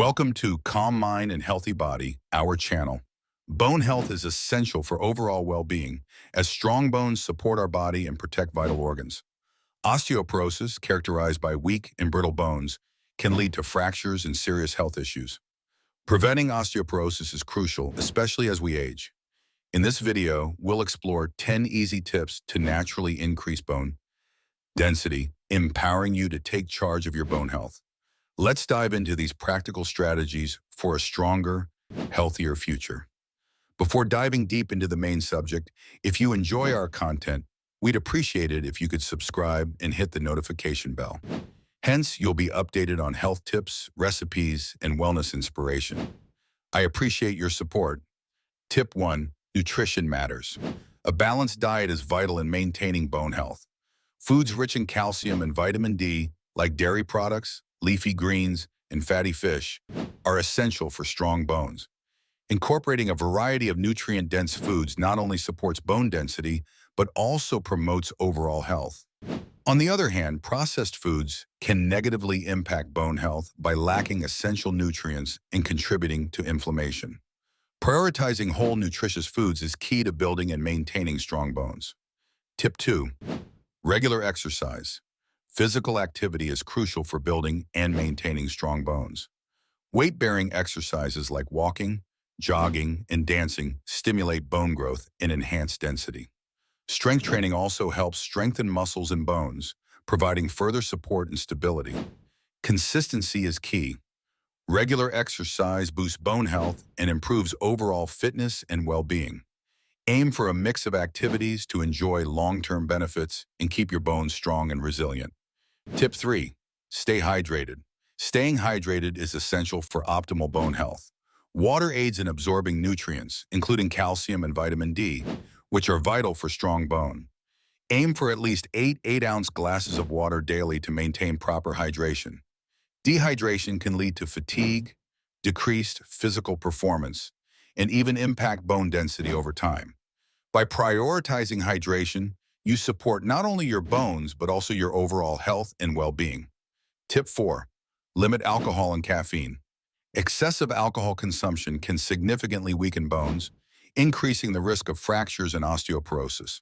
Welcome to Calm Mind and Healthy Body, our channel. Bone health is essential for overall well-being, as strong bones support our body and protect vital organs. Osteoporosis, characterized by weak and brittle bones, can lead to fractures and serious health issues. Preventing osteoporosis is crucial, especially as we age. In this video, we'll explore 10 easy tips to naturally increase bone density, empowering you to take charge of your bone health. Let's dive into these practical strategies for a stronger, healthier future. Before diving deep into the main subject, if you enjoy our content, we'd appreciate it if you could subscribe and hit the notification bell. Hence, you'll be updated on health tips, recipes, and wellness inspiration. I appreciate your support. Tip 1. Nutrition matters. A balanced diet is vital in maintaining bone health. Foods rich in calcium and vitamin D, like dairy products, leafy greens, and fatty fish, are essential for strong bones. Incorporating a variety of nutrient-dense foods not only supports bone density, but also promotes overall health. On the other hand, processed foods can negatively impact bone health by lacking essential nutrients and contributing to inflammation. Prioritizing whole, nutritious foods is key to building and maintaining strong bones. Tip 2. Regular exercise. Physical activity is crucial for building and maintaining strong bones. Weight-bearing exercises like walking, jogging, and dancing stimulate bone growth and enhance density. Strength training also helps strengthen muscles and bones, providing further support and stability. Consistency is key. Regular exercise boosts bone health and improves overall fitness and well-being. Aim for a mix of activities to enjoy long-term benefits and keep your bones strong and resilient. Tip 3. Stay hydrated. Staying hydrated is essential for optimal bone health. Water aids in absorbing nutrients, including calcium and vitamin D, which are vital for strong bone. Aim for at least 8 8-ounce glasses of water daily to maintain proper hydration. Dehydration can lead to fatigue, decreased physical performance, and even impact bone density over time. By prioritizing hydration, you support not only your bones, but also your overall health and well-being. Tip 4. Limit alcohol and caffeine. Excessive alcohol consumption can significantly weaken bones, increasing the risk of fractures and osteoporosis.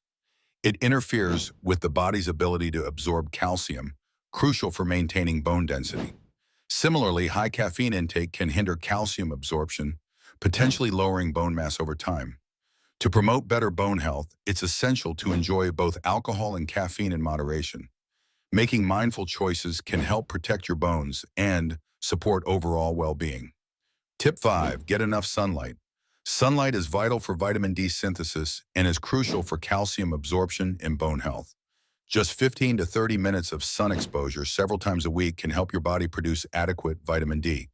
It interferes with the body's ability to absorb calcium, crucial for maintaining bone density. Similarly, high caffeine intake can hinder calcium absorption, potentially lowering bone mass over time. To promote better bone health, it's essential to enjoy both alcohol and caffeine in moderation. Making mindful choices can help protect your bones and support overall well-being. Tip 5. Get enough sunlight. Sunlight is vital for vitamin D synthesis and is crucial for calcium absorption and bone health. Just 15 to 30 minutes of sun exposure several times a week can help your body produce adequate vitamin D.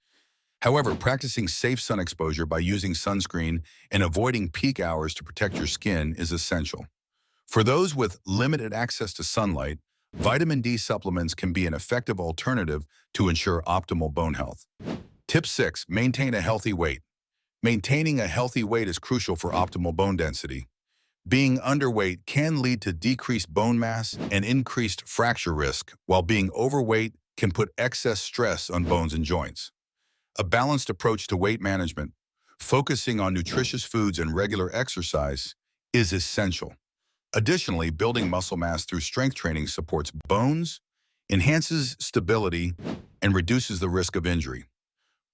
However, practicing safe sun exposure by using sunscreen and avoiding peak hours to protect your skin is essential. For those with limited access to sunlight, vitamin D supplements can be an effective alternative to ensure optimal bone health. Tip 6. Maintain a healthy weight. Maintaining a healthy weight is crucial for optimal bone density. Being underweight can lead to decreased bone mass and increased fracture risk, while being overweight can put excess stress on bones and joints. A balanced approach to weight management, focusing on nutritious foods and regular exercise, is essential. Additionally, building muscle mass through strength training supports bones, enhances stability, and reduces the risk of injury.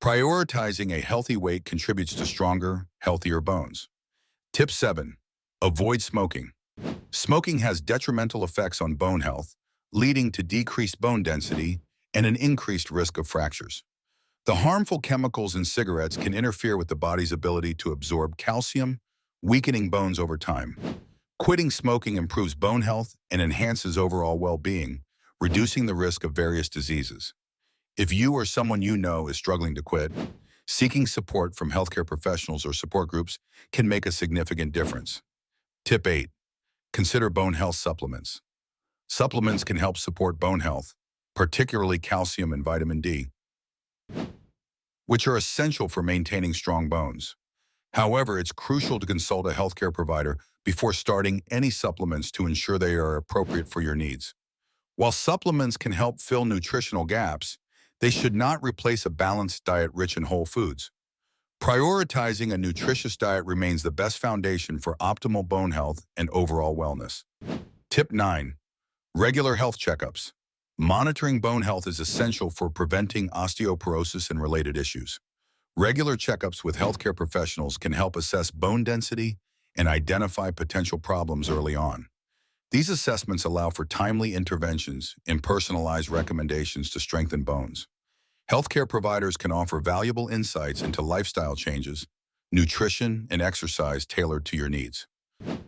Prioritizing a healthy weight contributes to stronger, healthier bones. Tip 7. Avoid smoking. Smoking has detrimental effects on bone health, leading to decreased bone density and an increased risk of fractures. The harmful chemicals in cigarettes can interfere with the body's ability to absorb calcium, weakening bones over time. Quitting smoking improves bone health and enhances overall well-being, reducing the risk of various diseases. If you or someone you know is struggling to quit, seeking support from healthcare professionals or support groups can make a significant difference. Tip 8. Consider bone health supplements. Supplements can help support bone health, particularly calcium and vitamin D, which are essential for maintaining strong bones. However, it's crucial to consult a healthcare provider before starting any supplements to ensure they are appropriate for your needs. While supplements can help fill nutritional gaps, They should not replace a balanced diet rich in whole foods. Prioritizing a nutritious diet remains the best foundation for optimal bone health and overall wellness. Tip 9. Regular health checkups. Monitoring bone health is essential for preventing osteoporosis and related issues. Regular checkups with healthcare professionals can help assess bone density and identify potential problems early on. These assessments allow for timely interventions and personalized recommendations to strengthen bones. Healthcare providers can offer valuable insights into lifestyle changes, nutrition, and exercise tailored to your needs.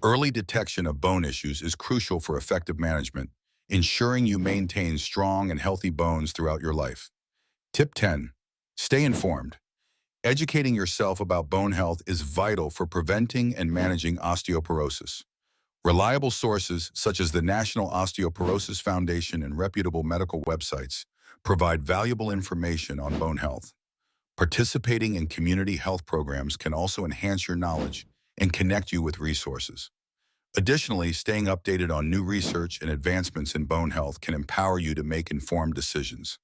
Early detection of bone issues is crucial for effective management, ensuring you maintain strong and healthy bones throughout your life. Tip 10. Stay informed. Educating yourself about bone health is vital for preventing and managing osteoporosis. Reliable sources such as the National Osteoporosis Foundation and reputable medical websites provide valuable information on bone health. Participating in community health programs can also enhance your knowledge and connect you with resources. Additionally, staying updated on new research and advancements in bone health can empower you to make informed decisions.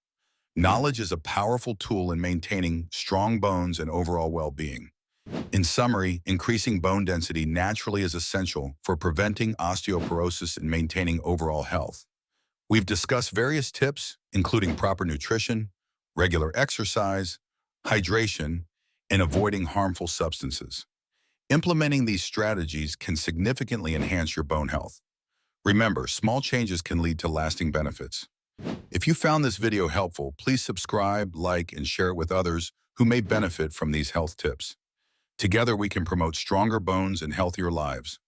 Knowledge is a powerful tool in maintaining strong bones and overall well-being. In summary, increasing bone density naturally is essential for preventing osteoporosis and maintaining overall health. We've discussed various tips, including proper nutrition, regular exercise, hydration, and avoiding harmful substances. Implementing these strategies can significantly enhance your bone health. Remember, small changes can lead to lasting benefits. If you found this video helpful, please subscribe, like, and share it with others who may benefit from these health tips. Together, we can promote stronger bones and healthier lives.